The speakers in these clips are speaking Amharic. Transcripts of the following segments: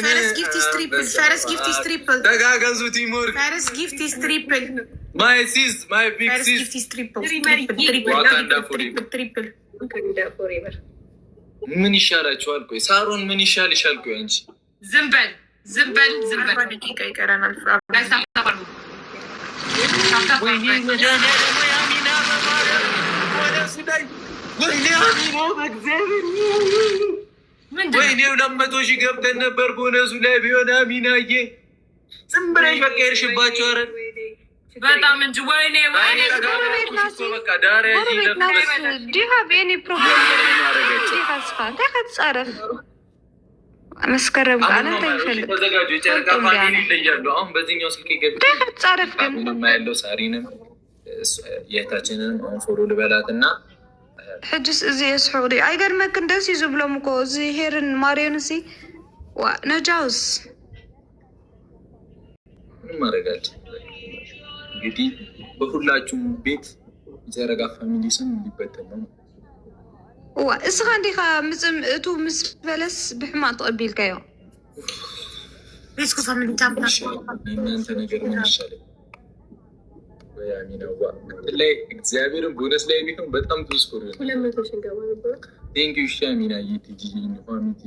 First gift is triple. First gift is triple. ተጋገዙ ቲሞር First gift is triple. My sis, my big First sis. gift is triple. Triple. Wakanda forever. ምን ይሻላችኋል? ቆይ ሳሮን ምን ይሻልሻል? ቆይ አንቺ ዝም በል ዝም በል ዝም በል። ደቂቃ ይቀረናል። ወይኔ 200 ሺህ ገብተን ነበር ቦነሱ ላይ ቢሆን አሚናዬ ዝም ብለሽ በቃ ሄድሽባቸው። ኧረ በጣም እንጂ ወይኔ ወይኔ በቃ ዳሪያ መስከረም ቃል ተዘጋጁ። የጨረቃ ፋሚሊ ይለያሉ። አሁን በዚህኛው ስልክ ገብቼ ያለው ሳሪንም የእህታችንንም አሁን ፎሎ ልበላት እና ሕጅስ እዚ የስሑሪ አይገርመክ እንደዚህ ዝብሎም እኮ እዚ ሄርን ማርዮን እዚ ነጃውስ ምንም ማድረጋች እንግዲህ በሁላችሁም ቤት የጨረቃ ፋሚሊ ስም እንዲበተን ነው። እስኻ እንዲኻ ምፅም እቱ ምስ በለስ ብሕማቅ ተቐቢልካዮ ቤስኩ ፋሚሊ ታምታ እናንተ ነገር ምን ይሻላል? ያሚናዋ ላይ እግዚአብሔርን ቦነስ ላይ ቢሆን በጣም ብዙ ስኮር ነው። 200 ሺህ ገባ ነበር። ቴንክ ዩ ሻሚና ይቲጂ ፋሚሊ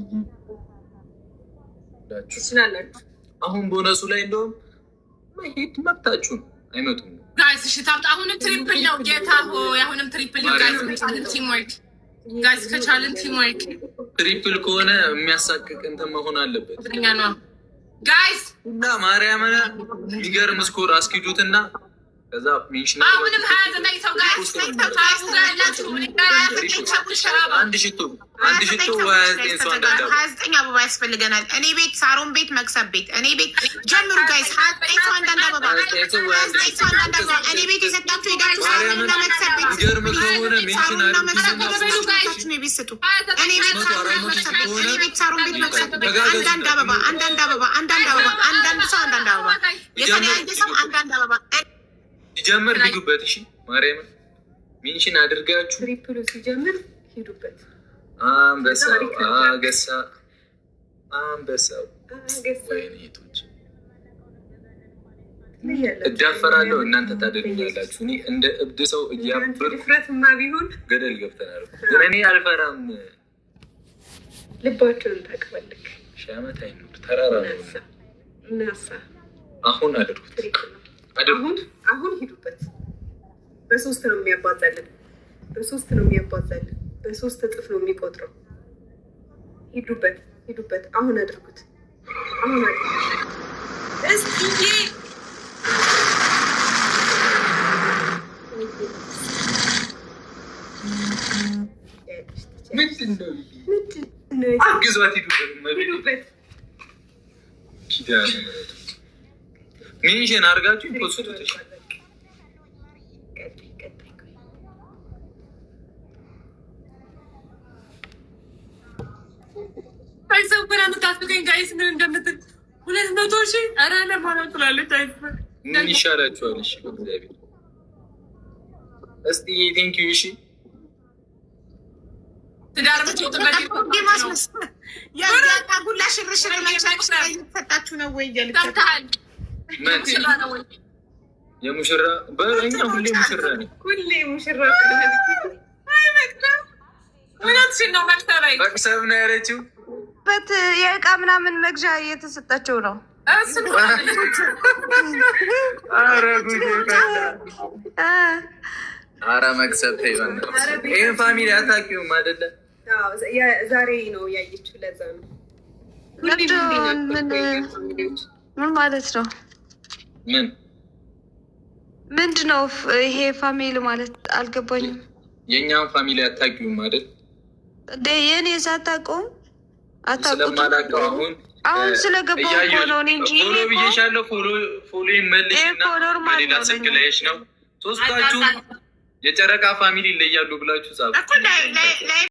ዳችሁ ስላላችሁ አሁን ቦነሱ ላይ እንደውም መሄድ መብታችሁ አይመጡም ጋይስ። እሺ ታምጣ። አሁንም ትሪፕል ነው ጌታ ሆይ፣ አሁንም ትሪፕል ነው ጋይስ። ከቻልን ቲም ወርክ ጋይስ፣ ከቻልን ቲም ወርክ። ትሪፕል ከሆነ የሚያሳቅቅ እንትን መሆን አለበት። እኛ ነው ጋይስ እና ማርያምን የሚገርም ስኮር አስኪዱትና ከዛ ሚሽን አሁንም 29 ሰው ጋይስ አንድ ሽቶ 29 አበባ ያስፈልገናል። እኔ ቤት ሳሮን ቤት መክሰብ ቤት እኔ ቤት ጀምሩ ጋይስ። 29 ሰው አንዳንድ አበባ 29 ሰው አንዳንድ አበባ እኔ ቤት የሰጣችሁ ሄዳችሁ ሳሮንና መክሰብ ቤት የሚገርም ከሆነ ሚሽን ሳሮንና መክሰብ ቤት ነው ቢስጡ እኔ ቤት ሳሮን መክሰብ ቤት እኔ ቤት ሳሮን ቤት መክሰብ ቤት አንዳንድ አበባ አንዳንድ አበባ አንዳንድ አበባ አንዳንድ ሰው አንዳንድ አበባ የተለያየ ሰው አንዳንድ አበባ ሲጀምር ሂዱበት። እሺ ማርያም ሚንሽን አድርጋችሁ ትሪፕሉ ሲጀምር ሂዱበት። አንበሳው አገሳ አንበሳው ወይኔቶች እዳፈራለሁ። እናንተ ታደርኛላችሁ። እኔ እንደ እብድ ሰው እያበርኩ ፍረትማ ቢሆን ገደል ገብተናል። እኔ አልፈራም። ልባቸውን ታቅበልክ ሻመት አይኖር ተራራ ነው እናሳ አሁን አድርጉት። አሁን ሂዱበት። በሶስት ነው የሚያባዛልን። በሶስት ነው የሚያባዛልን። በሶስት እጥፍ ነው የሚቆጥረው። ሂዱበት፣ ሂዱበት። አሁን አድርጉት። አሁን አድርጉት። እስኪ ምንድን ነው አግዟት። ሂዱበት ኪዳነ ምሕረት ሚንሽን አድርጋችሁ ይፖስቱት። እሺ አይሰው ብራን ታስገኝ ጋይስ ምን እንደምትል 200 ሺህ አረ ለማለት ትላለች። አይሰው ምን ይሻላችኋል? እሺ በእግዚአብሔር እስቲ ቴንክ ዩ። እሺ ትዳር ብትወጥ ዲማስ ያዳታ ጉላ ሽርሽር ለቻችሁ ተጣጣችሁ ነው ወይ ታምታል የሙሽራ በእኛ ሁሌ ሙሽራ ነው። ሁሌ ሙሽራ ነው መክተባይ መክሰብ ነው ያለችው። በት የእቃ ምናምን መግዣ እየተሰጣቸው ነው። አረ መክሰብ ተይሆን ይህን ፋሚሊ አታውቂውም አይደለ? ዛሬ ነው ያየችው። ለዛ ነው ምን ማለት ነው? ምንድን ነው ይሄ ፋሚሊ ማለት አልገባኝም። የእኛም ፋሚሊ አታውቂውም አይደል? የኔ ሳታውቀውም ስለማላውቀው አሁን ስለገባሁ እኮ ነው እንጂ ፎሎ ብዬሻለሁ። ፎሎ መልሽና በሌላ ስልክ ላይሽ ነው። ሶስታችሁ የጨረቃ ፋሚሊ ይለያሉ ብላችሁ ጻፉ።